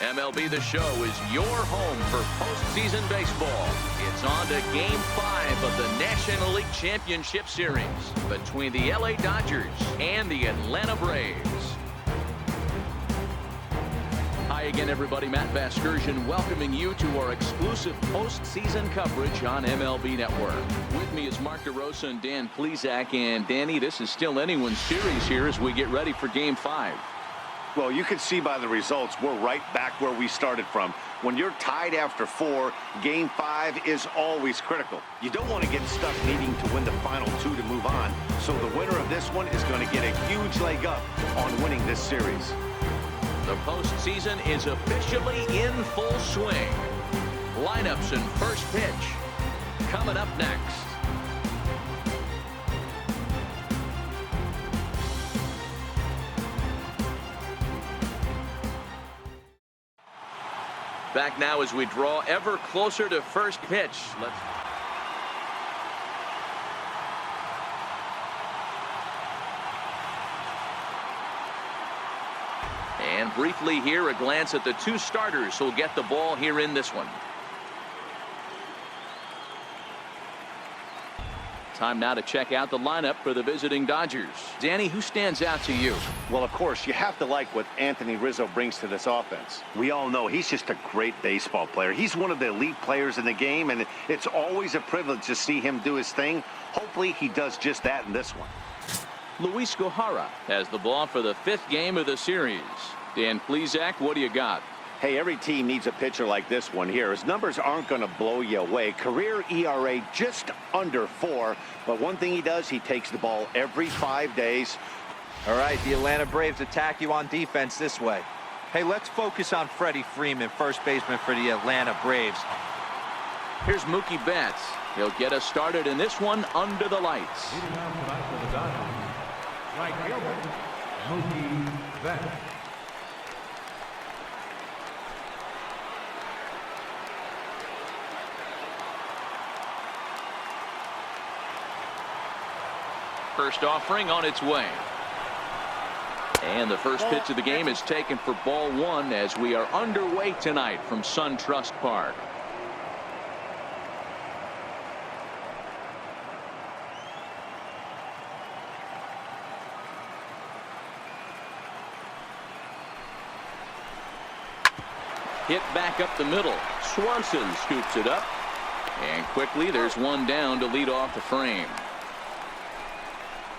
MLB The Show is your home for postseason baseball. It's on to Game 5 of the National League Championship Series between the LA Dodgers and the Atlanta Braves. Hi again, everybody. Matt Vasgersian welcoming you to our exclusive postseason coverage on MLB Network. With me is Mark DeRosa and Dan Plesac. And Danny, this is still anyone's series here as we get ready for Game 5. Well, you can see by the results, we're right back where we started from. When you're tied after 4, Game 5 is always critical. You don't want to get stuck needing to win the final 2 to move on. So the winner of this one is going to get a huge leg up on winning this series. The postseason is officially in full swing. Lineups and first pitch coming up next. Back now as we draw ever closer to first pitch. And briefly here, a glance at the 2 starters who'll get the ball here in this one. Time now to check out the lineup for the visiting Dodgers. Danny, who stands out to you? Well, of course, you have to like what Anthony Rizzo brings to this offense. We all know he's just a great baseball player. He's one of the elite players in the game, and it's always a privilege to see him do his thing. Hopefully, he does just that in this one. Luis Gohara has the ball for the 5th game of the series. Dan Plesac, what do you got? Hey, every team needs a pitcher like this one here. His numbers aren't going to blow you away. Career ERA just under 4. But one thing he does, he takes the ball every 5 days. All right, the Atlanta Braves attack you on defense this way. Hey, let's focus on Freddie Freeman, first baseman for the Atlanta Braves. Here's Mookie Betts. He'll get us started in this one under the lights. Leading off tonight for the Dodgers, right fielder, Mookie Betts. First offering on its way. And the first pitch of the game is taken for ball 1 as we are underway tonight from SunTrust Park. Hit back up the middle. Swanson scoops it up. And quickly there's one down to lead off the frame.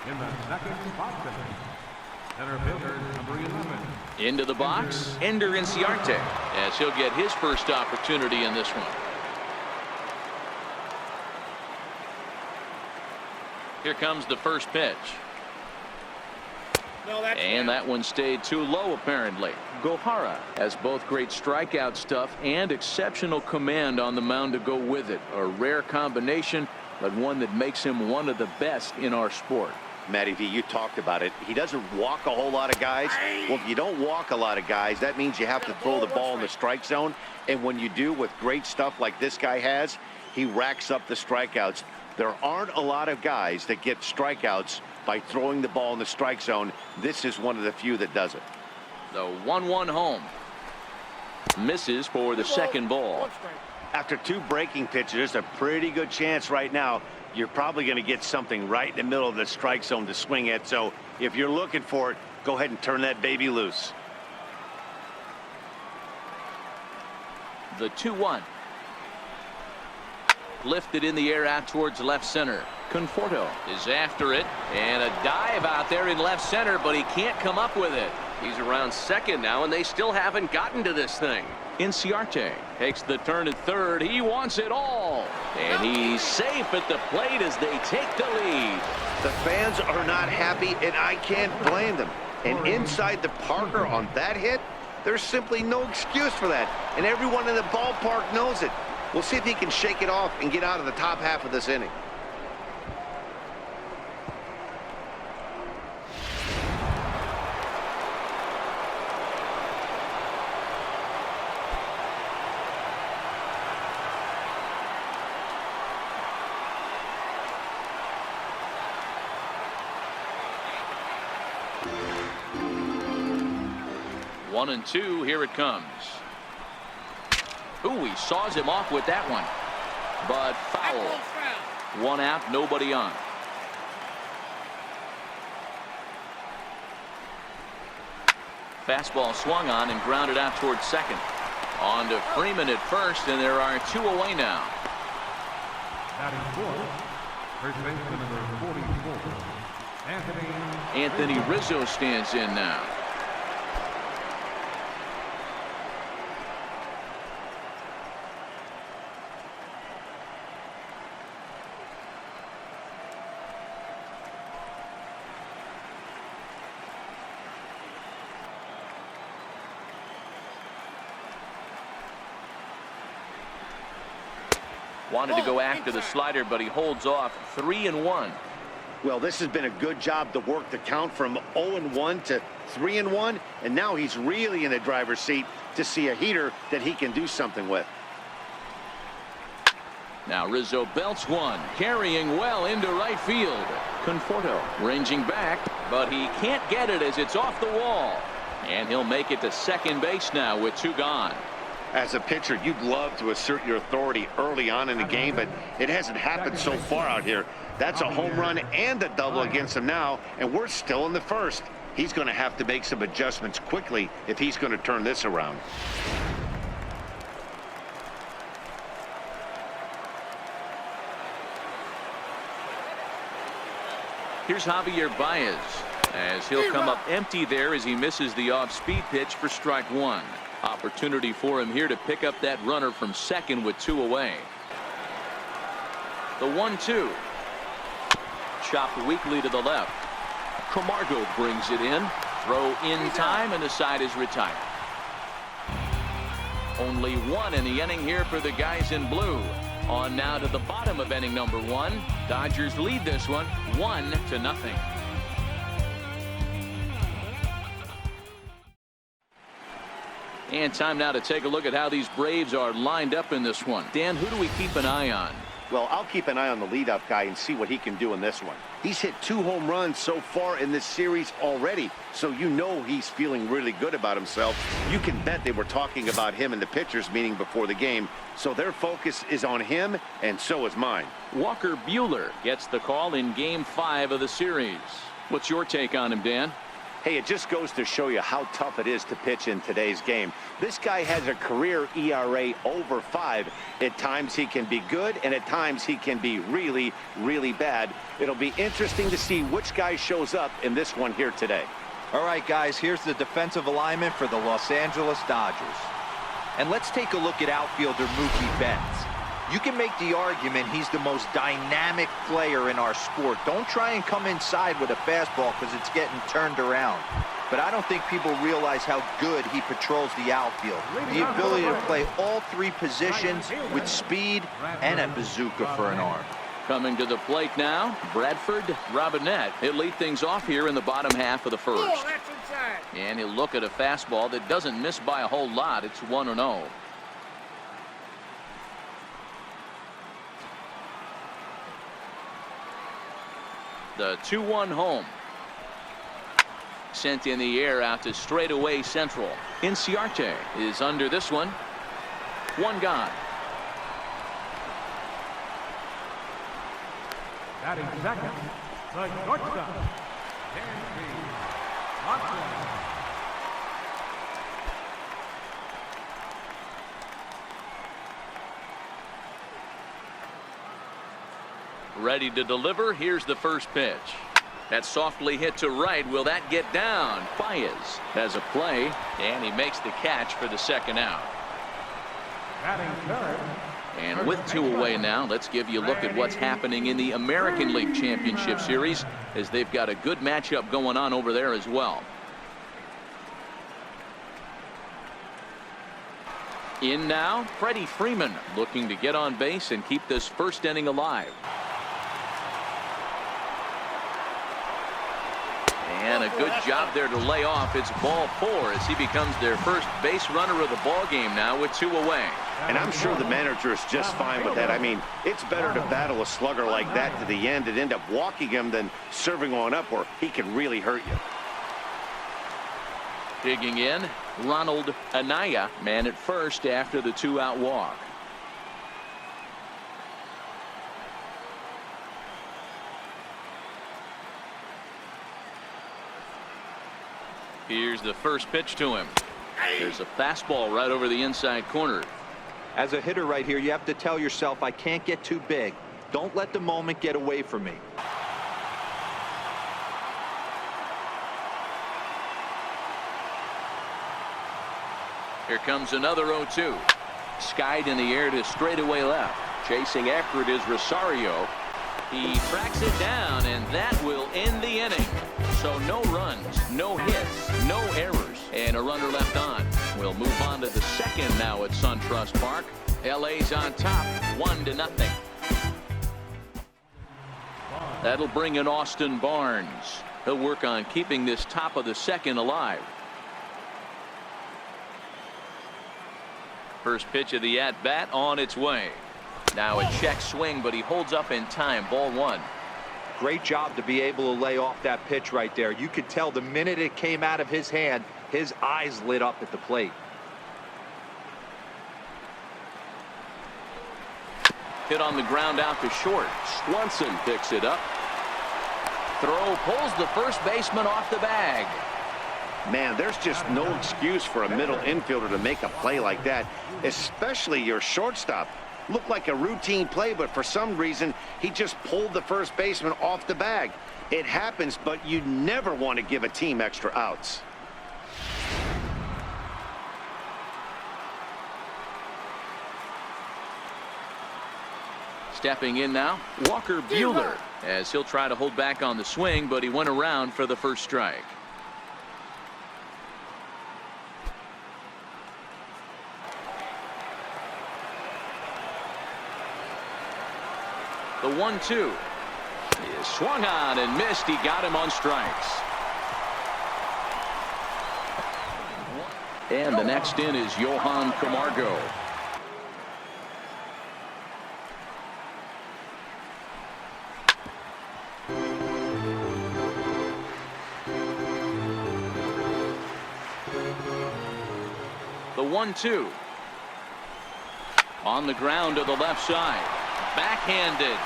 In the second spot, center fielder, number 11. Into the box, Ender Inciarte, as he'll get his first opportunity in this one. Here comes the first pitch. And that one stayed too low, apparently. Gohara has both great strikeout stuff and exceptional command on the mound to go with it. A rare combination, but one that makes him one of the best in our sport. Matty V, you talked about it. He doesn't walk a whole lot of guys. Well, if you don't walk a lot of guys, that means you have to throw the ball in the strike zone. And when you do with great stuff like this guy has, he racks up the strikeouts. There aren't a lot of guys that get strikeouts by throwing the ball in the strike zone. This is one of the few that does it. The 1-1 home. Misses for the second ball. After 2 breaking pitches, there's a pretty good chance right now you're probably going to get something right in the middle of the strike zone to swing at. So if you're looking for it, go ahead and turn that baby loose. The 2-1. Lifted in the air out towards left center. Conforto is after it, and a dive out there in left center, but he can't come up with it. He's around second now, and they still haven't gotten to this thing. Inciarte takes the turn at third. He wants it all, and he's safe at the plate as they take the lead. The fans are not happy, and I can't blame them. And inside the Parker on that hit, there's simply no excuse for that, and everyone in the ballpark knows it. We'll see if he can shake it off and get out of the top half of this inning. One and two, here it comes. Ooh, he saws him off with that one. But foul. 1 out, nobody on. Fastball swung on and grounded out towards second. On to Freeman at first, and there are 2 away now. Batting fourth, first baseman number 44, Anthony Rizzo stands in now. Wanted to go after the slider, but he holds off. 3-1. Well, this has been a good job to work the count from 0-1 to 3-1, and now he's really in the driver's seat to see a heater that he can do something with. Now Rizzo belts one, carrying well into right field. Conforto ranging back, but he can't get it as it's off the wall. And he'll make it to second base now with 2 gone. As a pitcher, you'd love to assert your authority early on in the game, but it hasn't happened so far out here. That's a home run and a double against him now, and we're still in the first. He's going to have to make some adjustments quickly if he's going to turn this around. Here's Javier Baez, as he'll come up empty there as he misses the off-speed pitch for strike 1. Opportunity for him here to pick up that runner from second with 2 away. The 1-2. Chopped weakly to the left. Camargo brings it in. Throw in time, and the side is retired. Only 1 in the inning here for the guys in blue. On now to the bottom of inning number 1. Dodgers lead this one 1-0. And time now to take a look at how these Braves are lined up in this one. Dan, who do we keep an eye on? Well, I'll keep an eye on the leadoff guy and see what he can do in this one. He's hit 2 home runs so far in this series already, so you know he's feeling really good about himself. You can bet they were talking about him in the pitchers meeting before the game, so their focus is on him, and so is mine. Walker Buehler gets the call in Game 5 of the series. What's your take on him, Dan? Hey, it just goes to show you how tough it is to pitch in today's game. This guy has a career ERA over 5. At times he can be good, and at times he can be really, really bad. It'll be interesting to see which guy shows up in this one here today. All right, guys, here's the defensive alignment for the Los Angeles Dodgers. And let's take a look at outfielder Mookie Betts. You can make the argument he's the most dynamic player in our sport. Don't try and come inside with a fastball because it's getting turned around. But I don't think people realize how good he patrols the outfield. The ability to play all 3 positions with speed and a bazooka for an arm. Coming to the plate now, Bradford Robinette. He'll lead things off here in the bottom half of the first. And he'll look at a fastball that doesn't miss by a whole lot. It's 1-0. The 2-1 home. Sent in the air out to straightaway central. Inciarte is under this one. 1 gone. batting second, the shortstop, Henry Watson. Ready to deliver. Here's the first pitch. That's softly hit to right. Will that get down? Baez has a play, and he makes the catch for the second out. Batting third. And with 2 away now, let's give you a look at what's happening in the American League Championship Series, as they've got a good matchup going on over there as well. In now, Freddie Freeman looking to get on base and keep this first inning alive. And a good job there to lay off. It's ball 4 as he becomes their first base runner of the ball game now with 2 away. And I'm sure the manager is just fine with that. I mean, it's better to battle a slugger like that to the end and end up walking him than serving on up where he can really hurt you. Digging in, Ronald Anaya, man at first after the 2-out walk. Here's the first pitch to him. There's a fastball right over the inside corner. As a hitter right here, you have to tell yourself, I can't get too big. Don't let the moment get away from me. Here comes another 0-2. Skied in the air to straightaway left. Chasing after it is Rosario. He tracks it down, and that will end the inning. So no runs, no hits, no errors, and a runner left on. We'll move on to the second now at SunTrust Park. LA's on top, 1-0. That'll bring in Austin Barnes. He'll work on keeping this top of the second alive. First pitch of the at-bat on its way. Now a check swing, but he holds up in time. Ball 1. Great job to be able to lay off that pitch right there. You could tell the minute it came out of his hand, his eyes lit up at the plate. Hit on the ground out to short. Swanson picks it up. Throw pulls the first baseman off the bag. Man, there's just no excuse for a middle infielder to make a play like that, especially your shortstop. Looked like a routine play, but for some reason, he just pulled the first baseman off the bag. It happens, but you never want to give a team extra outs. Stepping in now, Walker Buehler, as he'll try to hold back on the swing, but he went around for the first strike. The 1-2 is swung on and missed. He got him on strikes. And the next in is Johan Camargo. The 1-2 on the ground to the left side. Backhanded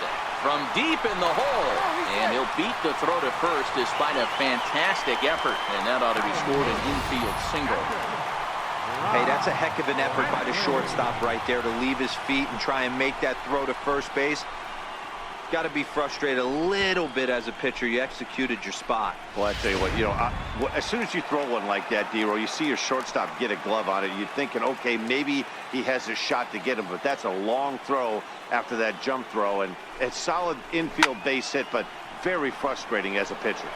from deep in the hole, and he'll beat the throw to first despite a fantastic effort, and that ought to be scored an infield single. Hey, that's a heck of an effort by the shortstop right there to leave his feet and try and make that throw to first base. Got to be frustrated a little bit as a pitcher. You executed your spot. Well, I tell you what, as soon as you throw one like that, D-Row, you see your shortstop get a glove on it. You're thinking, okay, maybe he has a shot to get him, but that's a long throw after that jump throw, and it's solid infield base hit, but very frustrating as a pitcher.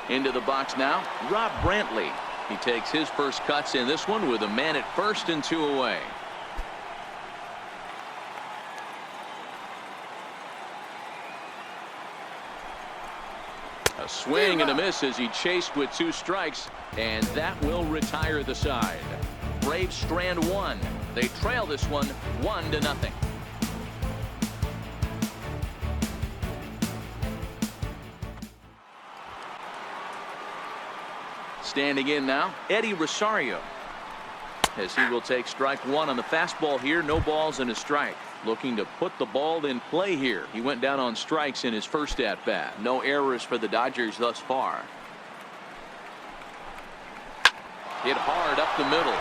Into the box now, Rob Brantley. He takes his first cuts in this one with a man at first and 2 away. A swing and a miss as he chased with 2 strikes, and that will retire the side. Braves strand 1. They trail this one 1-0. Standing in now, Eddie Rosario, as he will take strike 1 on the fastball here. No balls and a strike. Looking to put the ball in play here. He went down on strikes in his first at-bat. No errors for the Dodgers thus far. Hit hard up the middle.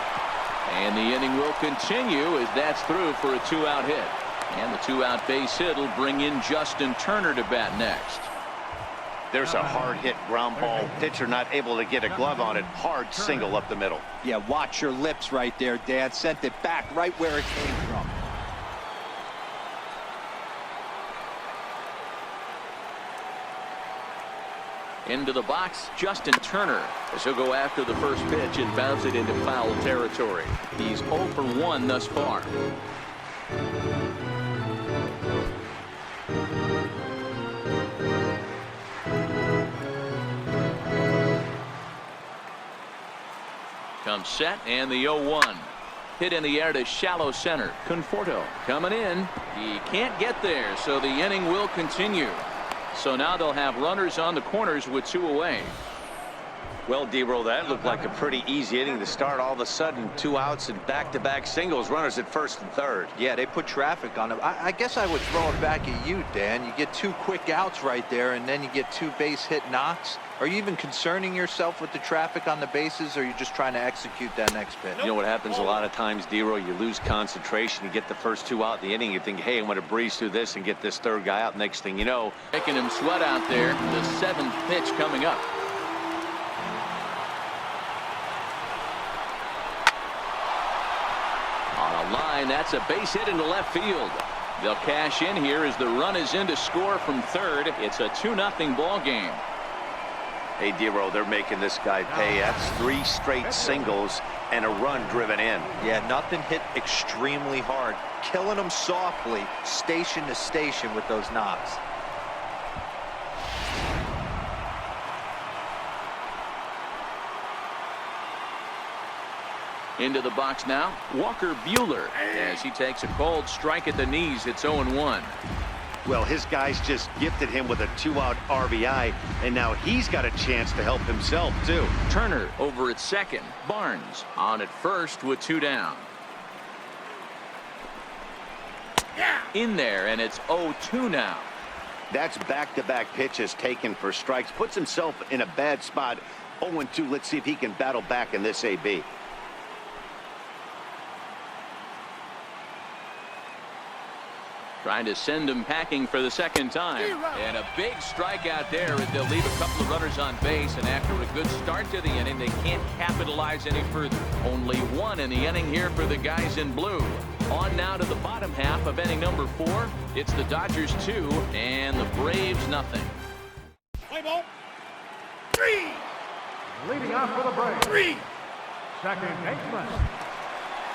And the inning will continue as that's through for a 2-out hit. And the 2-out base hit will bring in Justin Turner to bat next. There's a hard hit ground ball. Pitcher not able to get a glove on it. Hard single up the middle. Yeah, watch your lips right there, Dad. Sent it back right where it came from. Into the box, Justin Turner, as he'll go after the first pitch and bounce it into foul territory. He's 0 for 1 thus far. Comes set, and the 0-1. Hit in the air to shallow center. Conforto coming in. He can't get there, so the inning will continue. So now they'll have runners on the corners with 2 away. Well, D-Roll, that looked like a pretty easy inning to start. All of a sudden, 2 outs and back-to-back singles, runners at first and third. Yeah, they put traffic on him. I guess I would throw it back at you, Dan. You get 2 quick outs right there, and then you get 2 base hit knocks. Are you even concerning yourself with the traffic on the bases, or are you just trying to execute that next pitch? You know what happens a lot of times, D-Roll? You lose concentration. You get the first 2 out in the inning. You think, hey, I'm going to breeze through this and get this third guy out. Next thing you know, Making him sweat out there. The 7th pitch coming up. On a line, that's a base hit into left field. They'll cash in here as the run is in to score from third. It's a 2-0 ball game. hey, D-Roll, they're making this guy pay. That's 3 straight singles and a run driven in. Yeah, nothing hit extremely hard. Killing them softly, station to station with those knocks. Into the box now, Walker Buehler, as he takes a cold strike at the knees. It's 0-1. Well, his guys just gifted him with a 2-out RBI, and now he's got a chance to help himself, too. Turner over at second. Barnes on at first with 2 down. In there, and it's 0-2 now. That's back-to-back pitches taken for strikes. Puts himself in a bad spot. 0-2. Let's see if he can battle back in this AB. Trying to send him packing for the second time. And a big strikeout there as they'll leave a couple of runners on base. And after a good start to the inning, they can't capitalize any further. Only 1 in the inning here for the guys in blue. On now to the bottom half of inning number 4. It's the Dodgers 2 and the Braves nothing. Play ball. 3. Leading off for the Braves. 3. Second baseman.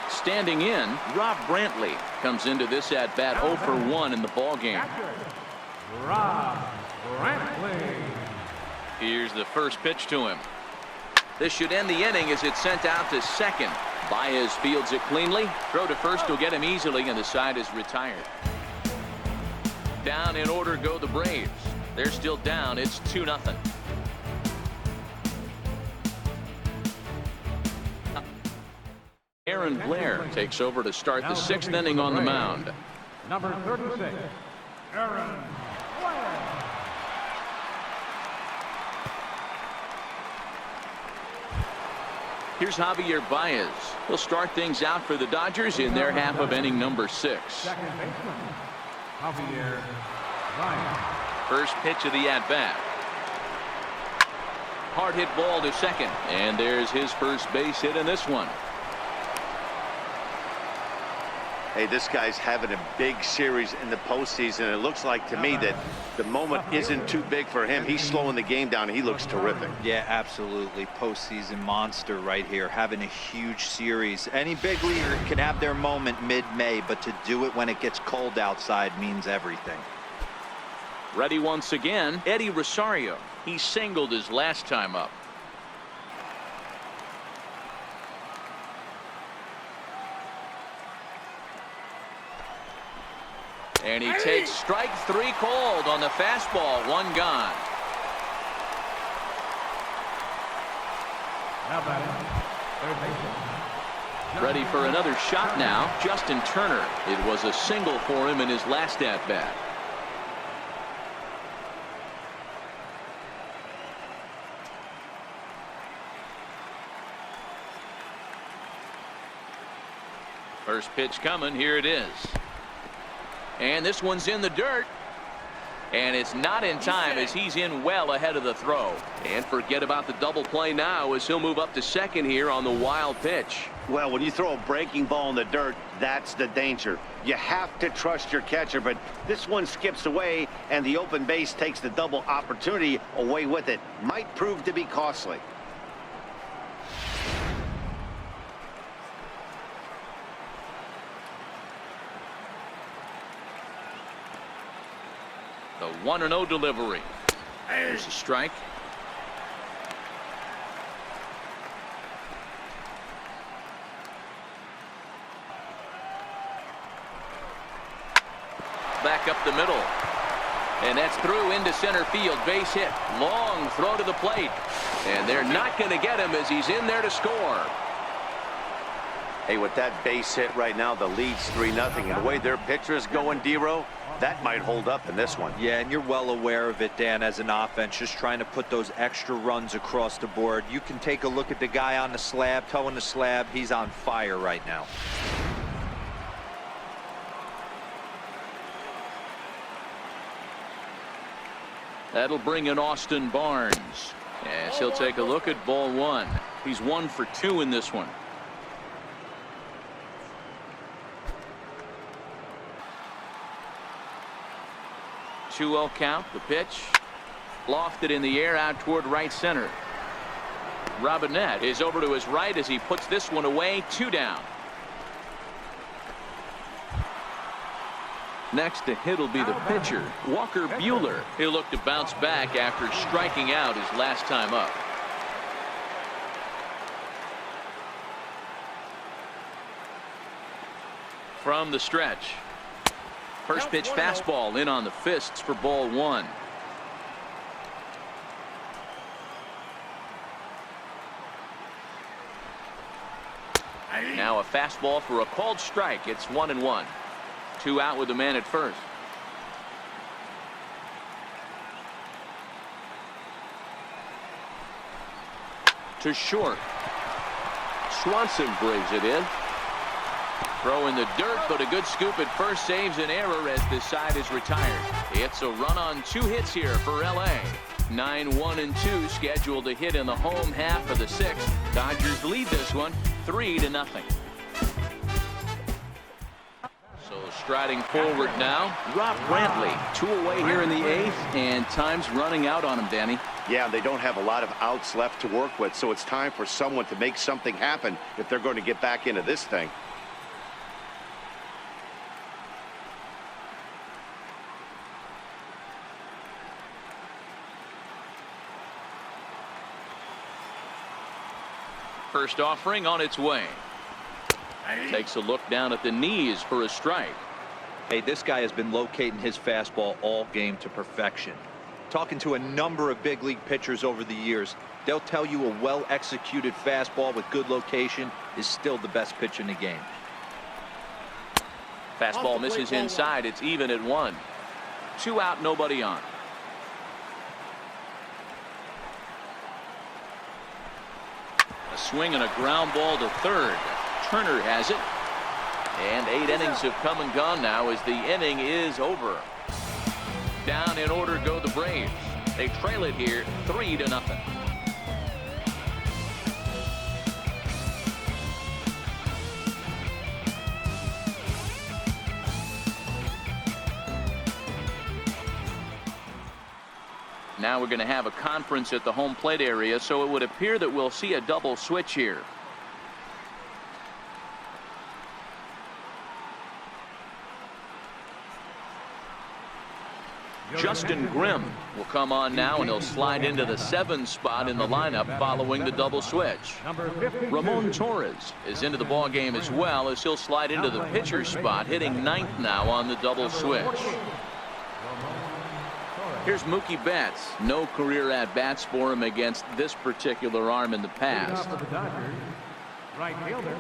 Standing in, Rob Brantley comes into this at-bat 0 for 1 in the ballgame. Rob Brantley. Here's the first pitch to him. This should end the inning as it's sent out to second. Baez fields it cleanly. Throw to first will get him easily, and the side is retired. Down in order go the Braves. They're still down. It's 2-0. Aaron Blair takes over to start the 6th inning on the mound. Number 36, Aaron Blair. Here's Javier Baez. He'll start things out for the Dodgers in their half of inning number 6. Second baseman, Javier Baez. First pitch of the at-bat. Hard hit ball to second. And there's his first base hit in this one. Hey, this guy's having a big series in the postseason. It looks like to me that the moment isn't too big for him. He's slowing the game down. He looks terrific. Yeah, absolutely. Postseason monster right here, having a huge series. Any big leaguer can have their moment mid-May, but to do it when it gets cold outside means everything. Ready once again, Eddie Rosario. He singled his last time up. And he takes strike 3 called on the fastball. 1 gone. Now batting, third baseman. Ready for another shot now, Justin Turner. It was a single for him in his last at-bat. First pitch coming. Here it is. And this one's in the dirt. And it's not in time as he's in well ahead of the throw. And forget about the double play now as he'll move up to second here on the wild pitch. Well, when you throw a breaking ball in the dirt, that's the danger. You have to trust your catcher, but this one skips away, and the open base takes the double opportunity away with it. Might prove to be costly. The 1-0 delivery. There's a strike. Back up the middle. And that's through into center field. Base hit. Long throw to the plate. And they're not going to get him as he's in there to score. Hey, with that base hit right now, the lead's 3-0. And the way their pitcher is going, D-Row, that might hold up in this one. Yeah, and you're well aware of it, Dan, as an offense, just trying to put those extra runs across the board. You can take a look at the guy on the slab, toeing the slab. He's on fire right now. That'll bring in Austin Barnes. As he'll take a look at ball one. He's 1 for 2 in this one. Two-0 count. The pitch. Lofted in the air out toward right center. Robinette is over to his right as he puts this one away. 2 down. Next to hit will be the pitcher, Walker Buehler. He'll look to bounce back after striking out his last time up. From the stretch. First pitch fastball in on the fists for ball one. Now a fastball for a called strike. It's 1-1. 2 out with the man at first. To short. Swanson brings it in. Throw in the dirt, but a good scoop at first saves an error as this side is retired. It's a run on 2 hits here for LA. 9-1-2 scheduled to hit in the home half of the 6th. Dodgers lead this one 3-0. Striding forward now, Rob Brantley. 2 away here in the 8th, and time's running out on him, Danny. Yeah, they don't have a lot of outs left to work with, so it's time for someone to make something happen if they're going to get back into this thing. First offering on its way. Takes a look down at the knees for a strike. Hey, this guy has been locating his fastball all game to perfection. Talking to a number of big league pitchers over the years, they'll tell you a well-executed fastball with good location is still the best pitch in the game. Fastball misses inside. It's even at 1. 2 out, nobody on. A swing and a ground ball to third. Turner has it. And 8 innings have come and gone now as the inning is over. Down in order go the Braves. They trail it here 3-0. Now we're going to have a conference at the home plate area, so it would appear that we'll see a double switch here. Justin Grimm will come on now, and he'll slide into the 7 spot in the lineup following the double switch. Ramon Torres is into the ball game as well, as he'll slide into the pitcher spot, hitting 9th now on the double switch. Here's Mookie Betts. No career at-bats for him against this particular arm in the past. Right fielder,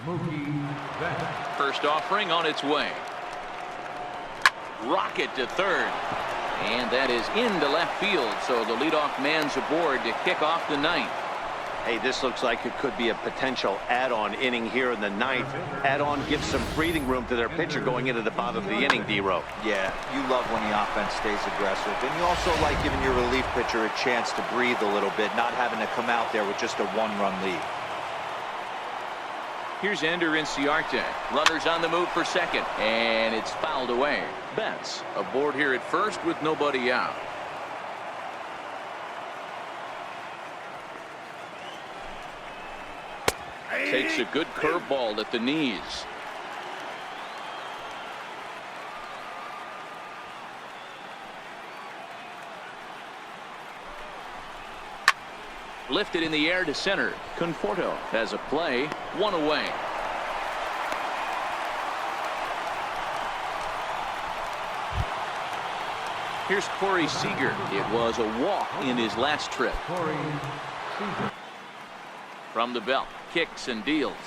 Mookie Betts. First offering on its way. Rocket to third. And that is into left field, so the leadoff man's aboard to kick off the 9th. Hey, this looks like it could be a potential add-on inning here in the 9th. Add-on gives some breathing room to their pitcher going into the bottom of the inning, D-Row. Yeah, you love when the offense stays aggressive, and you also like giving your relief pitcher a chance to breathe a little bit, not having to come out there with just a 1-run lead. Here's Ender Inciarte. Runners on the move for second, and it's fouled away. Betts aboard here at first with nobody out. Takes a good curveball at the knees. Lifted in the air to center. Conforto has a play. 1 away. Here's Corey Seager. It was a walk in his last trip. From the belt, kicks and deals.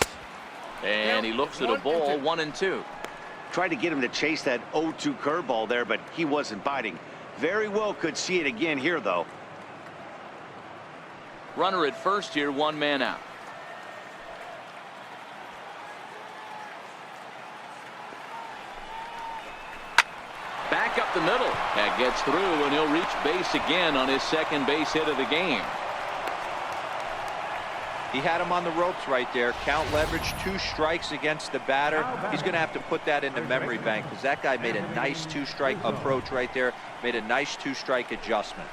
And he looks at a ball, 1-2. Tried to get him to chase that 0-2 curveball there, but he wasn't biting. Very well could see it again here, though. Runner at first here, 1 man out. Back up the middle. That gets through, and he'll reach base again on his second base hit of the game. He had him on the ropes right there. Count leverage, 2 strikes against the batter. He's going to have to put that in the memory bank because that guy made a nice 2-strike approach right there. Made a nice 2-strike adjustment.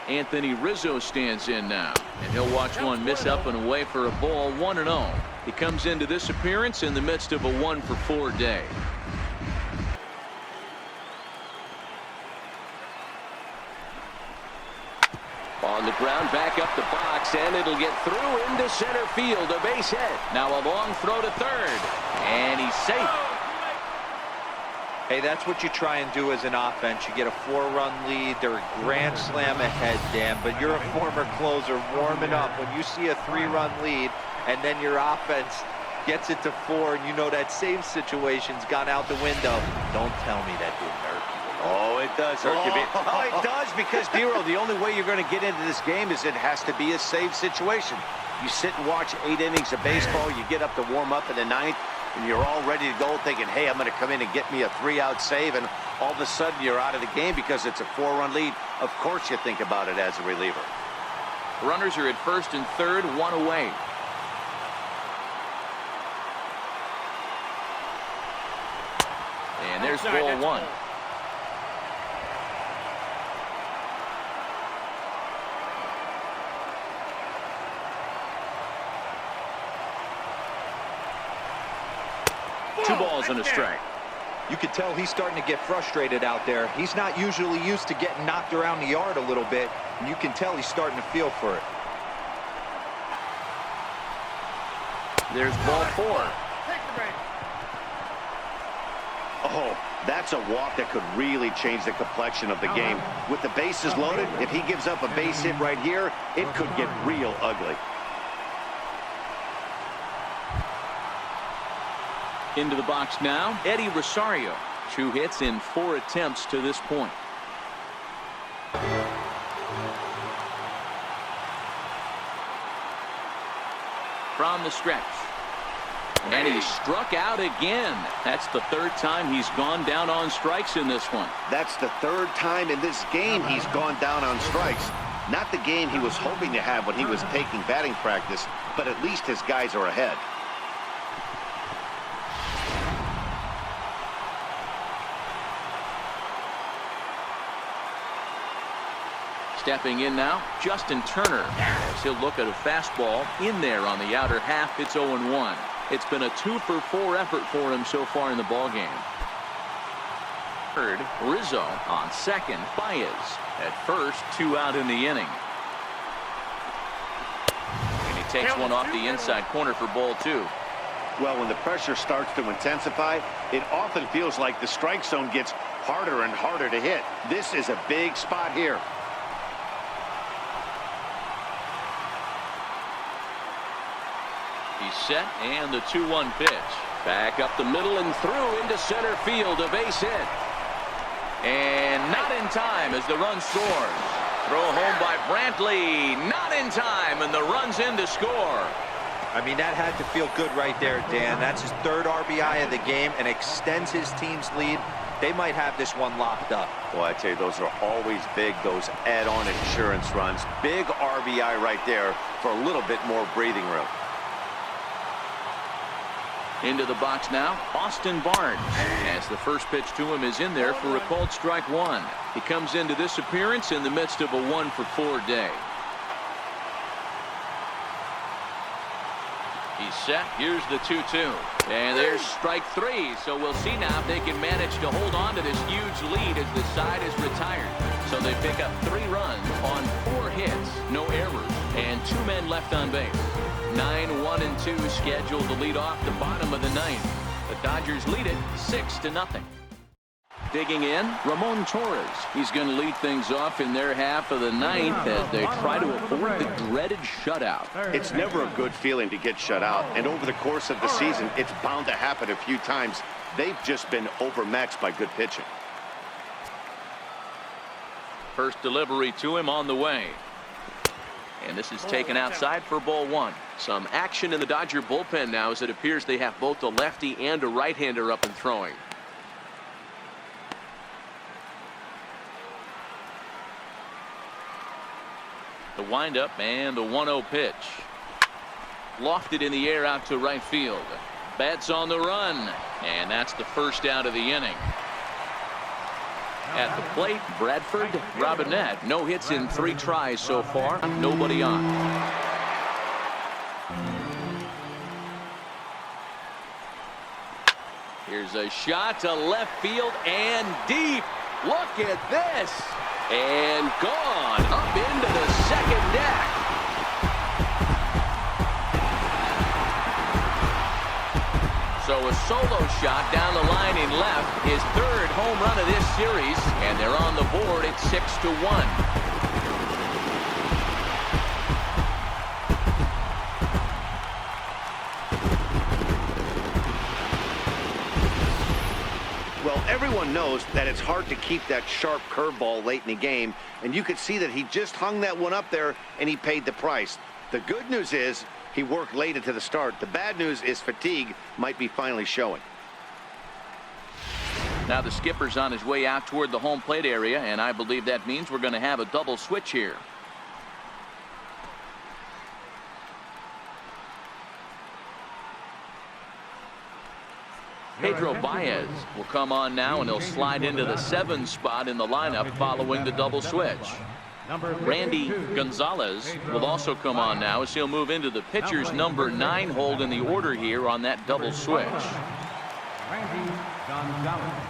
Anthony Rizzo stands in now, and he'll watch one miss up and away for a ball, 1-0. He comes into this appearance in the midst of a 1-for-4 day. On the ground, back up the box, and it'll get through into center field, a base hit. Now a long throw to third, and he's safe. Hey, that's what you try and do as an offense. You get a 4-run lead. They're a grand slam ahead, Dan, but you're a former closer warming up. When you see a 3-run lead and then your offense gets it to 4 and you know that save situation's gone out the window, don't tell me that didn't hurt you. Oh, it does hurt you. Oh, it does, because, Dero, the only way you're going to get into this game is it has to be a save situation. You sit and watch 8 innings of baseball, you get up to warm up in the 9th, and you're all ready to go thinking, hey, I'm going to come in and get me a 3-out save, and all of a sudden you're out of the game because it's a 4-run lead. Of course you think about it as a reliever. Runners are at first and third, 1 away. And there's ball 1. Two balls and a strike. You could tell he's starting to get frustrated out there. He's not usually used to getting knocked around the yard a little bit, and you can tell he's starting to feel for it. There's ball 4. Oh, that's a walk that could really change the complexion of the game. With the bases loaded, if he gives up a base hit right here, it could get real ugly. Into the box now, Eddie Rosario. 2 hits in 4 attempts to this point. From the stretch. And he struck out again. That's the 3rd time he's gone down on strikes in this one. That's the 3rd time in this game he's gone down on strikes. Not the game he was hoping to have when he was taking batting practice, but at least his guys are ahead. Stepping in now, Justin Turner, as he'll look at a fastball in there on the outer half. It's 0-1. It's been a 2-for-4 effort for him so far in the ballgame. Third, Rizzo on second, Baez at first, 2 out in the inning. And he takes one off the inside corner for ball 2. Well, when the pressure starts to intensify, it often feels like the strike zone gets harder and harder to hit. This is a big spot here. He's set, and the 2-1 pitch. Back up the middle and through into center field, a base hit. And not in time as the run scores. Throw home by Brantley, not in time, and the run's in to score. I mean, that had to feel good right there, Dan. That's his 3rd RBI of the game and extends his team's lead. They might have this one locked up. Well, I tell you, those are always big, those add-on insurance runs. Big RBI right there for a little bit more breathing room. Into the box now, Austin Barnes, as the first pitch to him is in there for a called strike 1. He comes into this appearance in the midst of a 1-for-4 day. He's set. Here's the 2-2. And there's strike 3. So we'll see now if they can manage to hold on to this huge lead as the side is retired. So they pick up 3 runs on 4 hits, no errors, and and 2 men left on base. 9-1-2 scheduled to lead off the bottom of the ninth. The Dodgers lead it 6-0. Digging in, Ramon Torres. He's going to lead things off in their half of the ninth as they try to avoid the dreaded shutout. It's never a good feeling to get shut out, and over the course of the season, it's bound to happen a few times. They've just been overmatched by good pitching. First delivery to him on the way. And this is taken outside for ball 1. Some action in the Dodger bullpen now as it appears they have both a lefty and a right-hander up and throwing. The windup and the 1-0 pitch. Lofted in the air out to right field. Betts on the run. And that's the first out of the inning. At the plate, Bradford Robinette. No hits in 3 tries so far. Nobody on. Here's a shot to left field and deep. Look at this. And gone up into the second deck. So a solo shot down the line in left, his 3rd home run of this series, and they're on the board at 6-1. Well, everyone knows that it's hard to keep that sharp curveball late in the game, and you could see that he just hung that one up there and he paid the price. The good news is he worked late into the start. The bad news is fatigue might be finally showing. Now the skipper's on his way out toward the home plate area, and I believe that means we're going to have a double switch here. Pedro Baez will come on now, and he'll slide into the 7 spot in the lineup following the double switch. Randy Gonzalez will also come on now as he'll move into the pitcher's number 9 hold in the order here on that double switch. Randy Gonzalez.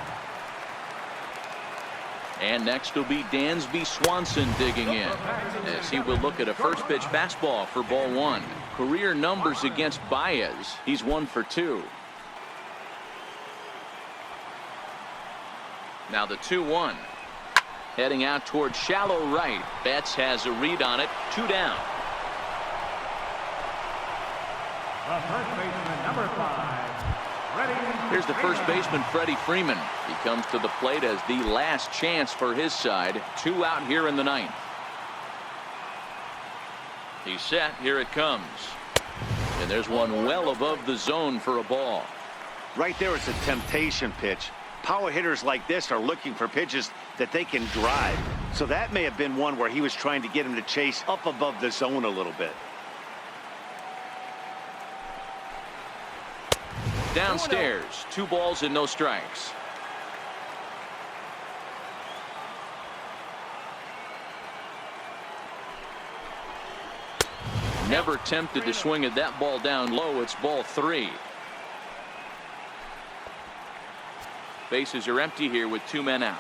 And next will be Dansby Swanson digging in as he will look at a first pitch fastball for ball 1. Career numbers against Baez. He's 1 for 2. Now the 2-1. Heading out toward shallow right. Betts has a read on it. 2 down. The first baseman, number 5, Freddie. Here's the first baseman, Freddie Freeman. He comes to the plate as the last chance for his side. 2 out here in the 9th. He's set. Here it comes. And there's one well above the zone for a ball. Right there, it's a temptation pitch. Power hitters like this are looking for pitches that they can drive. So that may have been one where he was trying to get him to chase up above the zone a little bit. Downstairs, 2 balls and no strikes. Never tempted to swing at that ball down low. It's ball 3. Bases are empty here with 2 men out.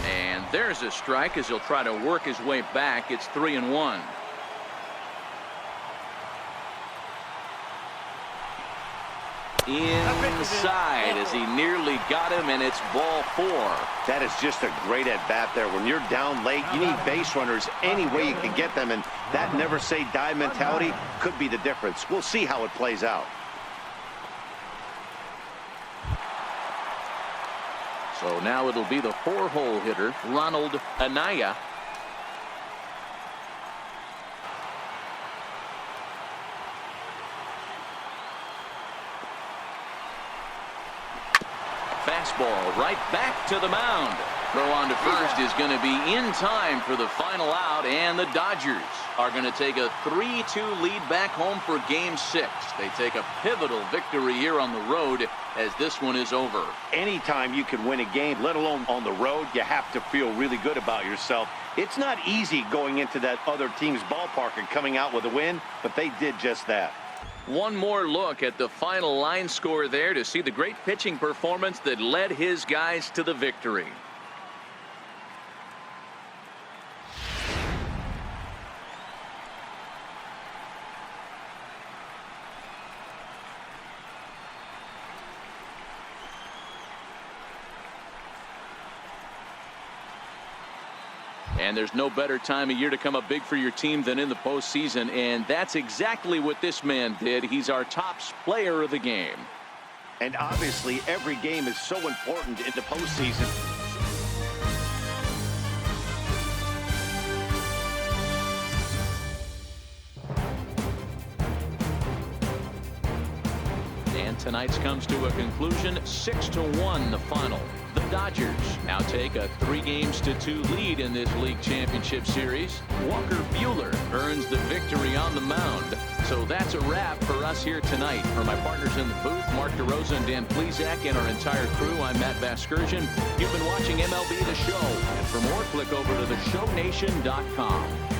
And there's a strike as he'll try to work his way back. It's 3-1. Inside as he nearly got him, and it's ball 4. That is just a great at-bat there. When you're down late, you need base runners any way you can get them, and that never say die mentality could be the difference. We'll see how it plays out. So now it'll be the 4-hole hitter, Ronald Anaya. Fastball right back to the mound. Throw on to first is going to be in time for the final out, and the Dodgers are going to take a 3-2 lead back home for Game 6. They take a pivotal victory here on the road as this one is over. Anytime you can win a game, let alone on the road, you have to feel really good about yourself. It's not easy going into that other team's ballpark and coming out with a win, but they did just that. One more look at the final line score there to see the great pitching performance that led his guys to the victory. And there's no better time of year to come up big for your team than in the postseason, and that's exactly what this man did. He's our top player of the game. And obviously, every game is so important in the postseason. And tonight's comes to a conclusion, 6-1 the final. The Dodgers now take a 3-2 lead in this league championship series. Walker Buehler earns the victory on the mound. So that's a wrap for us here tonight. For my partners in the booth, Mark DeRosa and Dan Plezak, and our entire crew, I'm Matt Vasgersian. You've been watching MLB The Show. And for more, click over to theshownation.com.